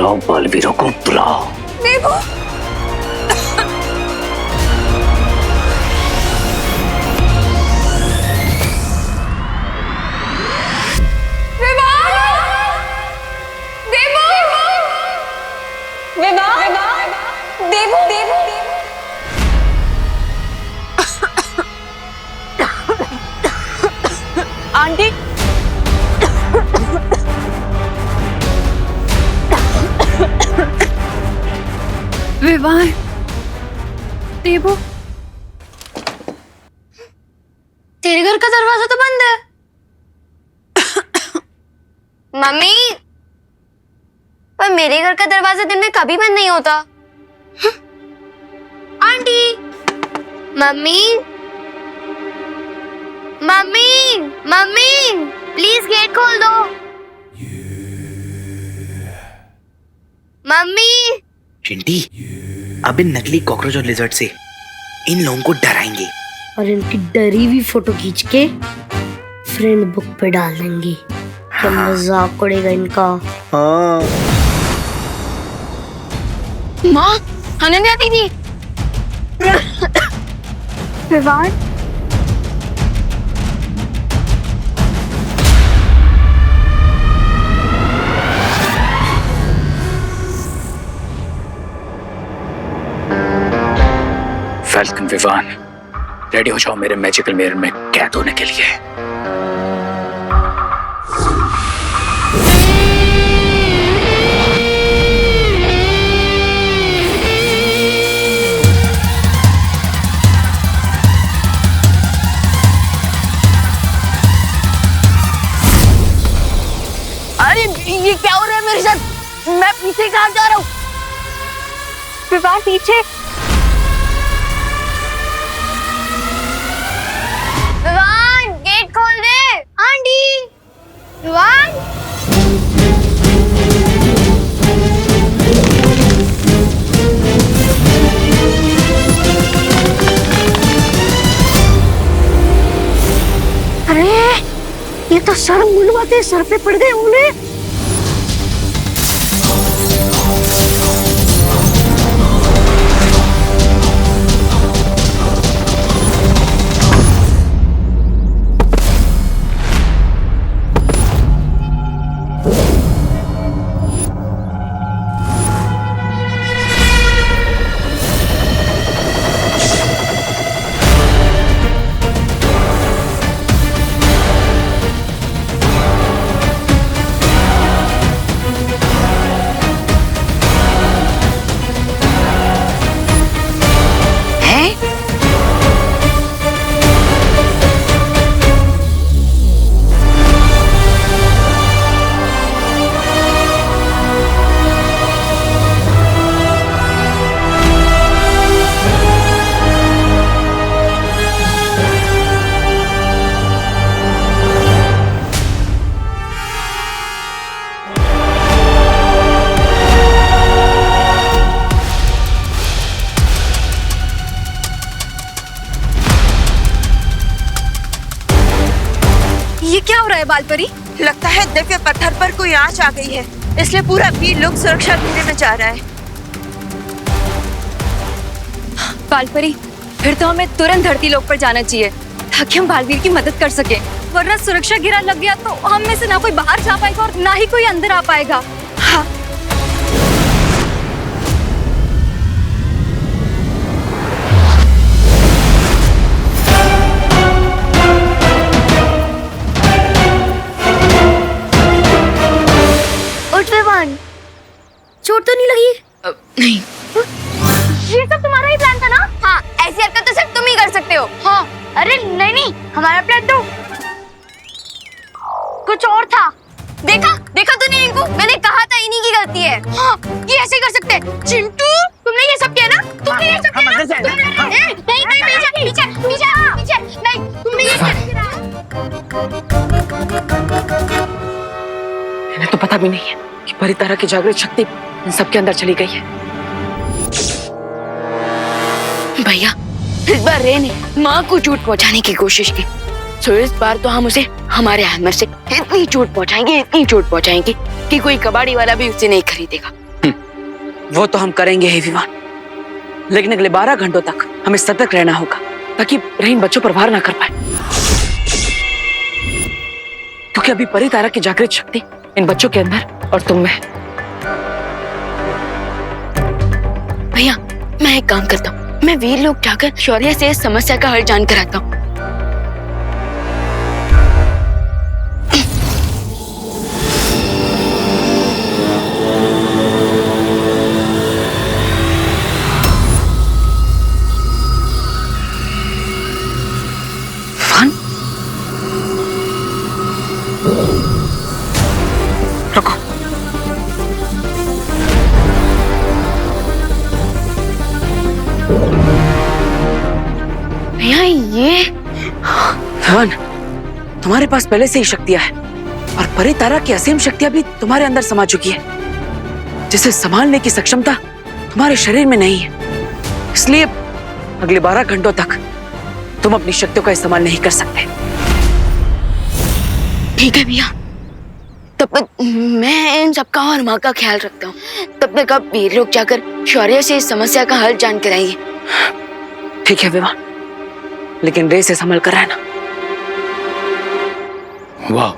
जाओ बालवीरों को बुलाओ। देवो आंटी विवाह देवो, तेरे घर का दरवाजा तो बंद है। मम्मी, पर मेरे घर का दरवाजा दिन में कभी बंद नहीं होता। Aunty, mummy mummy mummy please get खोल दो। मम्मी। चिंटी, अब इन नकली कॉकरोच और लिजर्ड से इन लोगों को डराएंगे और इनकी डरी हुई फोटो खींच के फ्रेंड बुक पे डाल देंगे। क्या मजाक उड़ेगा इनका। हाँ। माँ, हमें नहीं आती थी। विवाह फैल्कन विवान, रेडी हो जाओ मेरे मैजिकल मिरर में कैद होने के लिए। अरे ये क्या हो रहा है मेरे साथ? मैं पीछे कहाँ जा रहा हूँ? विवाह पीछे। विवान, गेट खोल दे। आंटी, विवान। अरे ये तो सर मुंडवाते सर पे पड़ गए उन्हें। ये क्या हो रहा है बालपरी? लगता है दिव्य पत्थर पर कोई आंच आ गई है, इसलिए पूरा वीर लोग सुरक्षा घेरे में जा रहा है। बालपरी, फिर तो हमें तुरंत धरती लोक पर जाना चाहिए ताकि हम बालवीर की मदद कर सके, वरना सुरक्षा घेरा लग गया तो हम में से ना कोई बाहर जा पाएगा और ना ही कोई अंदर आ पाएगा। हाँ। चोट तो नहीं लगी? नहीं। ये सब तुम्हारा ही प्लान था ना? हाँ, ऐसी हरकत तो सिर्फ तुम ही कर सकते हो। हाँ, अरे नहीं, हमारा प्लान तो कुछ और था। देखा तूने इनको? मैंने कहा था इन्हीं की गलती है। हाँ, ये ऐसे कर सकते हैं। चिंटू, तुमने ये सब किया ना? तुमने ये सब किया ना? नहीं, पीछे, नहीं, तुमने ये किया। इन्हें तो पता भी नहीं है कि परितारा की जागृत शक्ति इन सबके अंदर चली गई है। भैया, इस बार रे ने माँ को चोट पहुँचाने की कोशिश की, तो इस बार तो हम उसे हमारे हैमर से इतनी चोट पहुँचाएंगे कि कोई कबाड़ी वाला भी उसे नहीं खरीदेगा। वो तो हम करेंगे ही विवान, लेकिन अगले 12 घंटों तक हमें सतर्क रहना होगा ताकि रहीन बच्चों पर वार ना कर पाए, क्योंकि अभी परी तारा की जागृत शक्ति इन बच्चों के अंदर और तुम में है। भैया मैं एक काम करता हूँ, मैं वीर लोग जाकर शौर्य से इस समस्या का हल जानकर आता हूँ। भैया ये धवन, तुम्हारे पास पहले से ही शक्तियां है और परी तारा की असीम शक्तियां भी तुम्हारे अंदर समा चुकी है, जिसे संभालने की सक्षमता तुम्हारे शरीर में नहीं है। इसलिए अगले 12 घंटों तक तुम अपनी शक्तियों का इस्तेमाल नहीं कर सकते। ठीक है भैया, तब तक मैं इन सबका और माँ का ख्याल रखता हूँ। तब तक अब वीर लोग जाकर शौर्य से इस समस्या का हल जान कर आइए। ठीक है विवान, लेकिन रे से संभल कर रहना। वाह,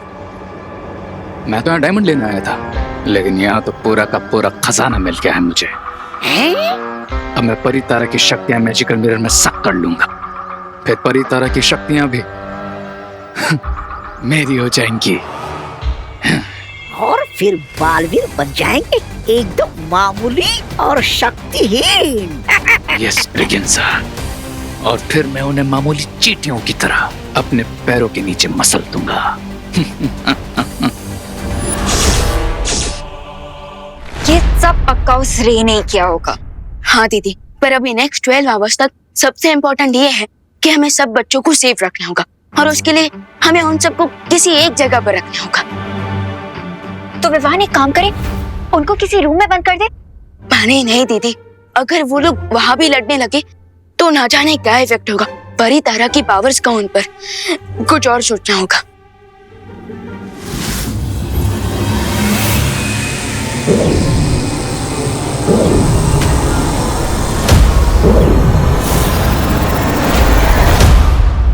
मैं तो यहाँ डायमंड लेने आया था, लेकिन यहाँ तो पूरा का पूरा खजाना मिल गया है मुझे। अब मैं परी तारा की शक्तियां मैजिकल मिरर में सक कर लूंगा, फिर परी तारा की शक्तियां भी मेरी हो जाएंगी और फिर बालवीर बन जाएंगे एकदम मामूली और शक्तिहीन। यस ब्रिगेंजा, और फिर मैं उन्हें मामूली चींटियों की तरह अपने पैरों के नीचे मसल दूंगा। ये सब पक्का उस रे ने किया होगा। हाँ दीदी, पर अभी नेक्स्ट 12 आवर्स तक सबसे इम्पोर्टेंट ये है कि हमें सब बच्चों को सेफ रखना होगा, और उसके लिए हमें उन सबको किसी एक जगह पर रखना होगा। तो विवान एक काम करें, उनको किसी रूम में बंद कर दे। नहीं नहीं दीदी, अगर वो लोग वहां भी लड़ने लगे तो ना जाने क्या इफेक्ट होगा। परी तारा की पावर्स का उन पर कुछ और सोचना होगा।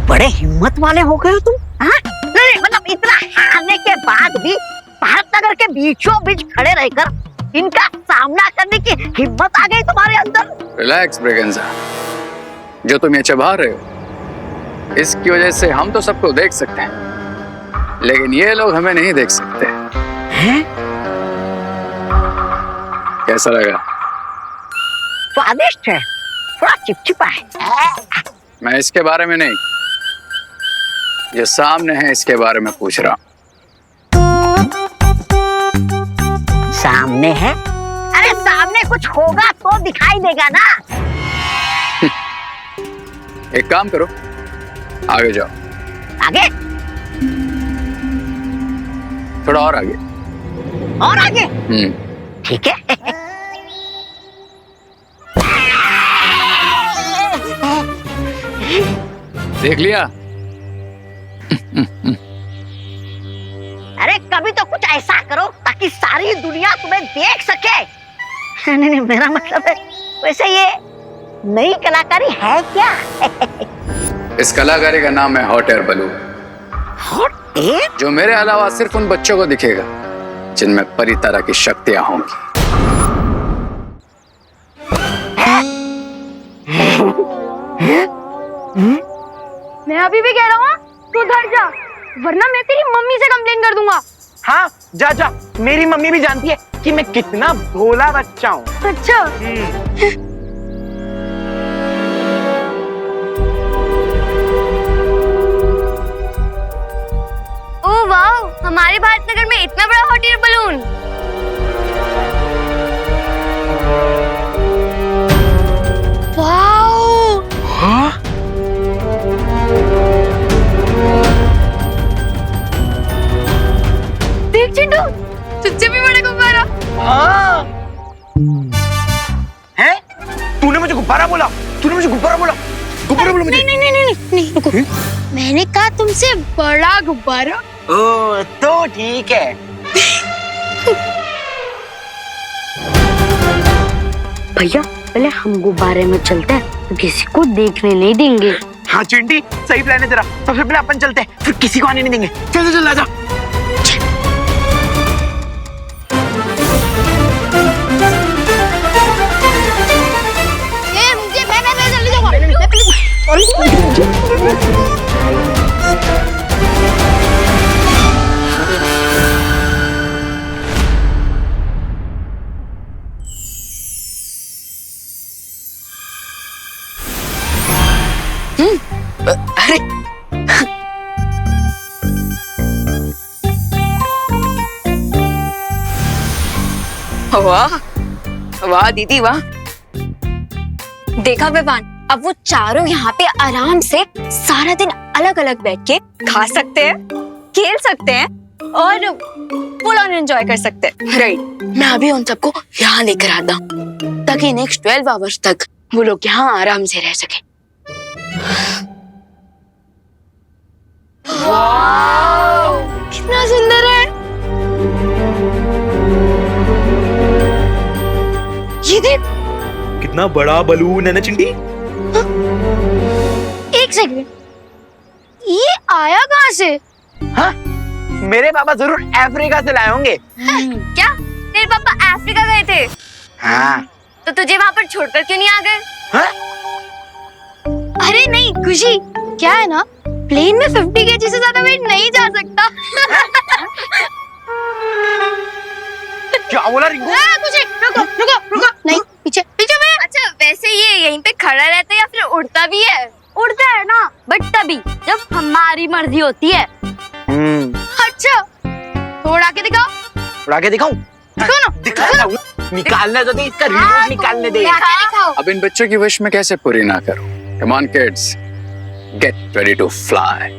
बड़े हिम्मत वाले हो गए हो तुम। हाँ? नहीं मतलब इतना हारने के बाद भी भारत नगर के बीचों बीच खड़े रहकर इनका सामना करने की हिम्मत आ गई तुम्हारे अंदर। रिलैक्स ब्रिगेंजा, जो तुम ये चबा रहे हो इसकी वजह से हम तो सबको देख सकते हैं, लेकिन ये लोग हमें नहीं देख सकते हैं? कैसा लगा? स्वादिष्ट है, थोड़ा चिपचिपा है। मैं इसके बारे में नहीं, ये सामने है इसके बारे में पूछ रहा हूँ। सामने है? अरे सामने कुछ होगा तो दिखाई देगा ना। एक काम करो, आगे जाओ। आगे? थोड़ा और आगे। और आगे? ठीक है। देख लिया? अरे कभी तो कुछ ऐसा करो ताकि सारी दुनिया तुम्हें देख सके। नहीं नहीं, मेरा मतलब है वैसे ये नई कलाकारी है क्या? इस कलाकारी का नाम है hot air balloon, hot air? जो मेरे अलावा सिर्फ उन बच्चों को दिखेगा जिनमें परी तारा की शक्तियां होंगी। मैं अभी भी कह रहा हूँ तू उधर जा, वरना मैं तेरी मम्मी से कंप्लेन कर दूंगा। हाँ जा जा, मेरी मम्मी भी जानती है कि मैं कितना भोला बच्चा हूँ। अच्छा ओ वाह, हमारे भारत नगर में इतना बड़ा हॉट एयर बलून। वाओ, हाँ? देख चिंटू, तुझसे भी बड़ा गुब्बारा। हाँ? हैं? तूने मुझे गुब्बारा बोला? तूने मुझे गुब्बारा बोला? गुब्बारा बोला मुझे? नहीं नहीं नहीं नहीं नहीं, रुको। मैंने कहा तुमसे बड़ा गुब्बारा। ओ तो ठीक है। भैया पहले हम गुब्बारे में चलते हैं तो किसी को देखने नहीं देंगे। हाँ चिंटी, सही प्लान है तेरा। सबसे पहले अपन चलते हैं, फिर किसी को आने नहीं देंगे। चल चल आजा। मैं जल्दी जाऊंगा। अरे वाह वाह दीदी वाह। देखा विवान, अब वो चारों यहाँ पे आराम से सारा दिन अलग अलग बैठ के खा सकते हैं, खेल सकते हैं और फुल ऑन एंजॉय कर सकते हैं। राइट, मैं अभी उन सबको यहाँ लेकर आता हूँ ताकि नेक्स्ट 12 आवर्स तक वो लोग यहाँ आराम से रह सके। कितना सुंदर है ये, देख। कितना बड़ा बलून है ना चिंटी। एक सेकंड, ये आया कहाँ से? हाँ, मेरे पापा जरूर अफ्रीका से लाए होंगे। क्या तेरे पापा अफ्रीका गए थे? हाँ। तो तुझे वहाँ पर छोड़कर क्यों नहीं आ गए? हाँ? अरे नहीं खुशी, क्या है ना, प्लेन में 50 kg से ज्यादा वेट नहीं जा सकता। क्या बोला रिंकू? कुछ रुको रुको रुको, नहीं पीछे पीछे में। अच्छा वैसे ये यहीं पे खड़ा रहता है या फिर उड़ता भी है? उड़ता है ना, बट तभी जब हमारी मर्जी होती है। अच्छा तो उड़ा के दिखाओ। उड़ा के दिखाऊं? दिखाता हूँ। निकालना तो दे, इसका रिमोट निकालने दे। दिखाओ। अब इन बच्चों की विश मैं कैसे पूरी ना करूं? Come on kids, get ready to fly.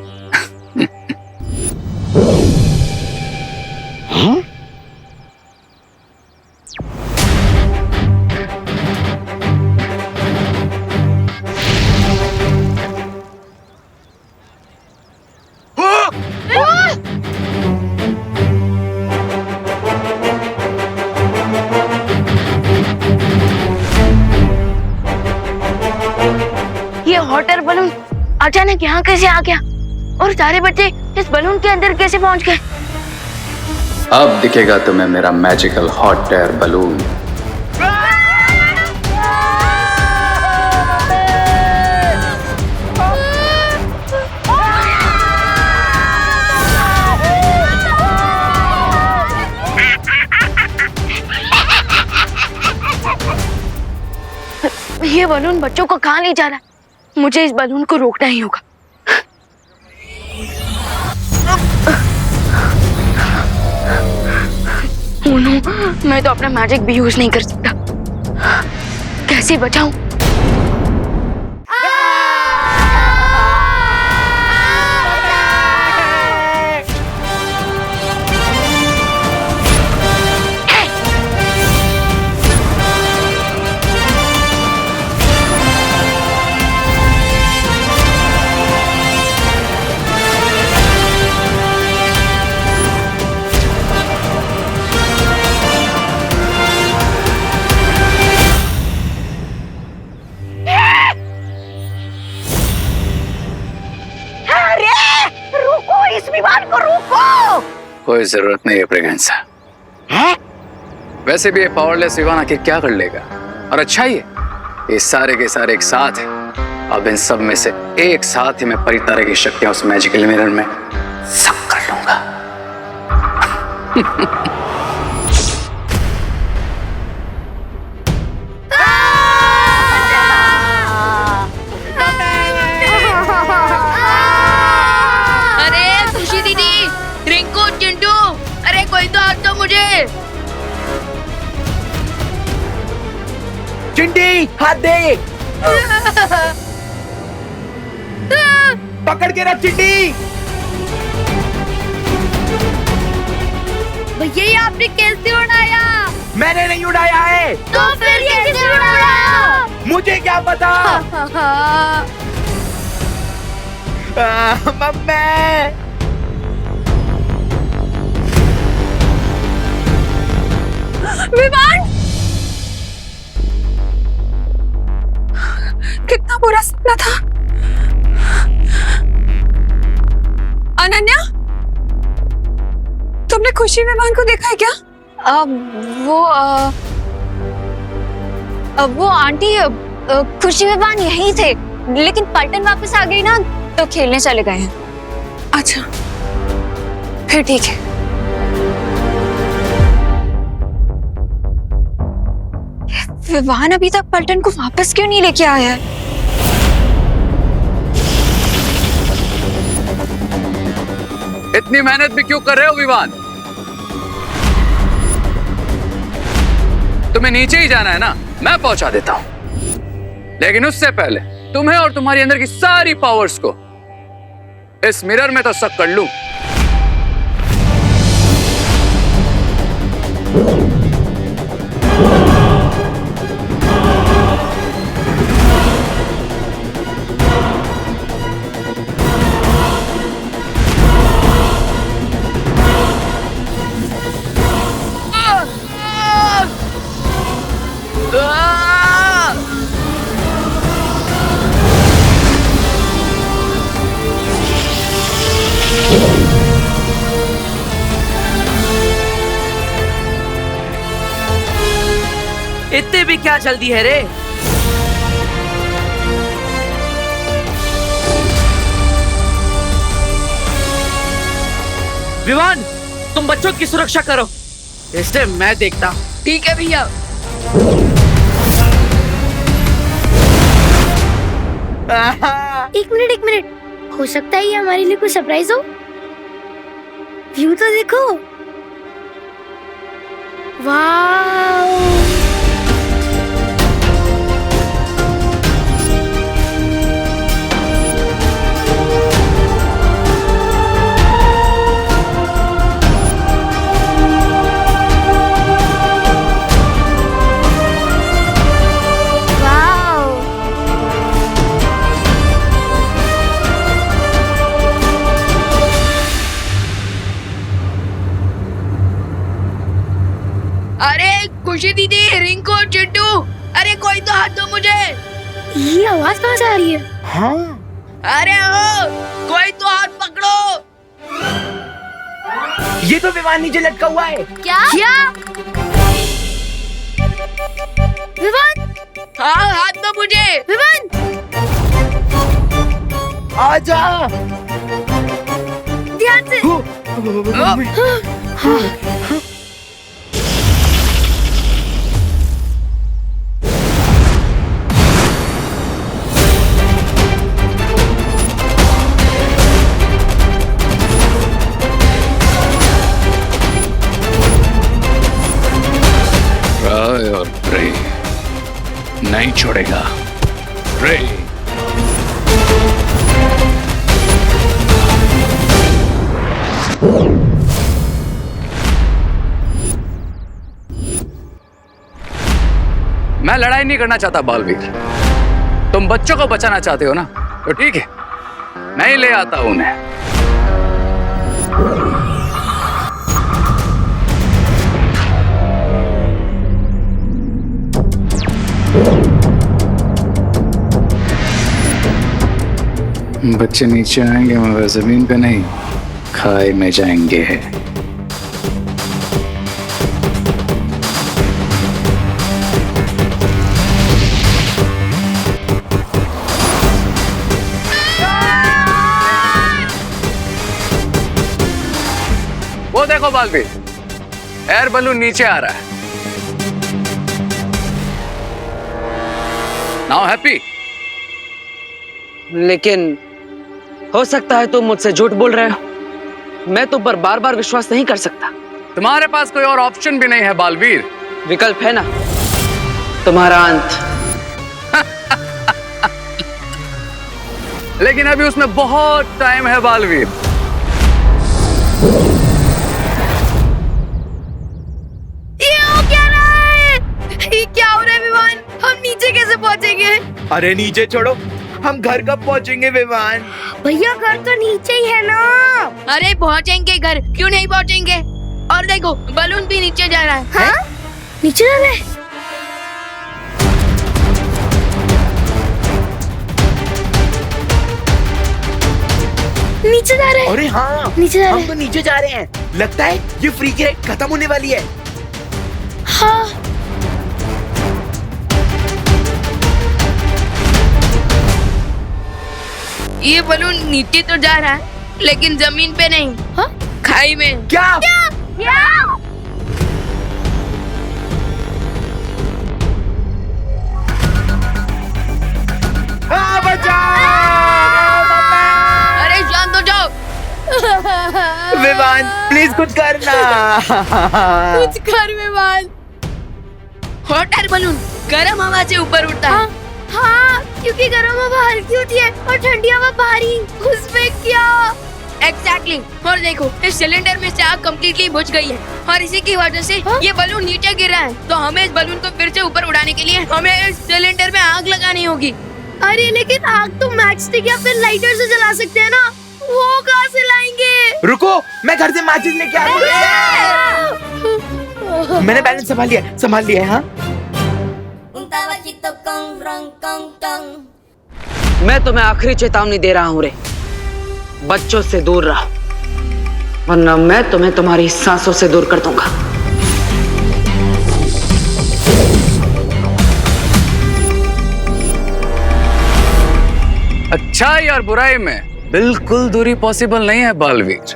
ये हॉट एयर बलून अचानक यहाँ कैसे आ गया और सारे बच्चे इस बलून के अंदर कैसे पहुंच गए? अब दिखेगा तुम्हें मेरा मैजिकल हॉट एयर बलून। ये बलून बच्चों को कहाँ ले जा रहा है? मुझे इस बलून को रोकना ही होगा। ओह नो, मैं तो अपना मैजिक भी यूज नहीं कर सकता। कैसे बचाऊं? इस विमान को रोको। कोई जरूरत नहीं है प्रेगनेंसा। वैसे भी ये पावरलेस विमान आखिर क्या कर लेगा? और अच्छा ही है, ये सारे के सारे एक साथ है। अब इन सब में से एक साथ ही मैं परितारा की शक्तियां उस मैजिकल मिरर में सब कर लूंगा। अरे खुशी दीदी, रिंकू, चिंटू, अरे कोई तो हाथ दो मुझे। चिंटी हाथ दे। पकड़ के रख चिंटी। भैया ये आपने कैसे उड़ाया? मैंने नहीं उड़ाया है। तो फिर कैसे उड़ाया? मुझे क्या पता। मम्मी विमान पूरा सपना था। अनन्या, तुमने खुशी विवान को देखा है क्या? वो आंटी खुशी विवान यहीं थे, लेकिन पलटन वापस आ गई ना तो खेलने चले गए हैं। अच्छा, फिर ठीक है। विवान अभी तक पलटन को वापस क्यों नहीं लेके आया है? इतनी मेहनत भी क्यों कर रहे हो विवान? तुम्हें नीचे ही जाना है ना, मैं पहुंचा देता हूं, लेकिन उससे पहले तुम्हें और तुम्हारी अंदर की सारी पावर्स को इस मिरर में तो सक कर लूं। इतने भी क्या जल्दी है रे? विवान, तुम बच्चों की सुरक्षा करो, इससे मैं देखता हूँ। ठीक है भैया। एक मिनट, हो सकता है ये हमारे लिए कोई सरप्राइज हो। व्यू तो देखो, वाह। अरे खुशी दीदी, रिंकू, चिट्टू, अरे कोई तो हाथ दो मुझे। ये आवाज कहाँ से आ रही है? अरे ओ, कोई तो हाथ पकड़ो। ये तो विवान नीचे लटका हुआ है। क्या? विवान, हाँ, हाथ दो मुझे। विवान, आजा। ध्यान से। ट्राई और प्रे नहीं छोड़ेगा। प्रे। मैं लड़ाई नहीं करना चाहता बालवीर, तुम बच्चों को बचाना चाहते हो ना, तो ठीक है, मैं ही ले आता हूं उन्हें। बच्चे नीचे आएंगे मगर जमीन पे नहीं, खाई में जाएंगे। वो देखो बालवीर, एयर बलून नीचे आ रहा है। Now happy? लेकिन हो सकता है तुम मुझसे झूठ बोल रहे हो। मैं तुम पर बार बार विश्वास नहीं कर सकता। तुम्हारे पास कोई और ऑप्शन भी नहीं है बालवीर। विकल्प है ना, तुम्हारा अंत। लेकिन अभी उसमें बहुत टाइम है बालवीर। क्या हो रहा है विवान? हम नीचे कैसे पहुंचेंगे? अरे नीचे छोड़ो, हम घर कब पहुंचेंगे विवान? भैया घर तो नीचे ही है ना। अरे पहुंचेंगे घर, क्यों नहीं पहुंचेंगे? और देखो बलून भी नीचे जा रहा है। हाँ? नीचे जा रहा है। नीचे जा रहे हैं। अरे हाँ, नीचे जा रहे हम हैं। तो नीचे जा रहे हैं। लगता है ये फ्री की राइड खत्म होने वाली है। हाँ। ये बलून नीचे तो जा रहा है लेकिन जमीन पे नहीं। हाँ? खाई में। क्या? अरे शांत हो जाओ। विवान प्लीज कुछ करना। कुछ कर विमान। हॉट एयर बलून गर्म हवा से ऊपर उड़ता है। हाँ, क्योंकि गर्म हवा हल्की होती है और ठंडी हवा भारी। उसमें क्या? एग्जैक्टली। और देखो इस सिलेंडर में से आग कम्प्लीटली बुझ गई है और इसी की वजह से ये बलून नीचे गिर रहा है। तो हमें इस बलून को फिर से ऊपर उड़ाने के लिए हमें इस सिलेंडर में आग लगानी होगी। अरे लेकिन आग तो मैच स्टिक या फिर लाइटर से जला सकते हैं ना, वो कहाँ से लाएंगे? रुको, मैं घर से माचिस लेके आ रहा हूँ। मैंने बैलेंस संभाल लिया है। हाँ, मैं तुम्हें आखिरी चेतावनी दे रहा हूँ रे, बच्चों से दूर रहो वरना मैं तुम्हें तुम्हारी सांसों से दूर कर दूंगा। अच्छाई और बुराई में बिल्कुल दूरी पॉसिबल नहीं है बालवीर।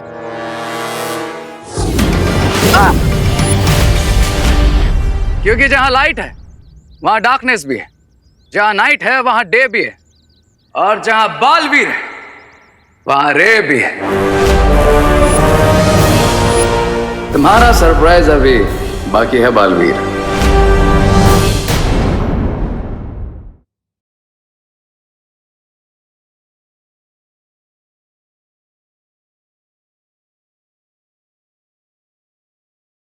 क्योंकि जहां लाइट है वहां डार्कनेस भी है, जहां नाइट है वहां डे भी है, और जहां बालवीर है वहां रे भी है। तुम्हारा सरप्राइज अभी बाकी है बालवीर।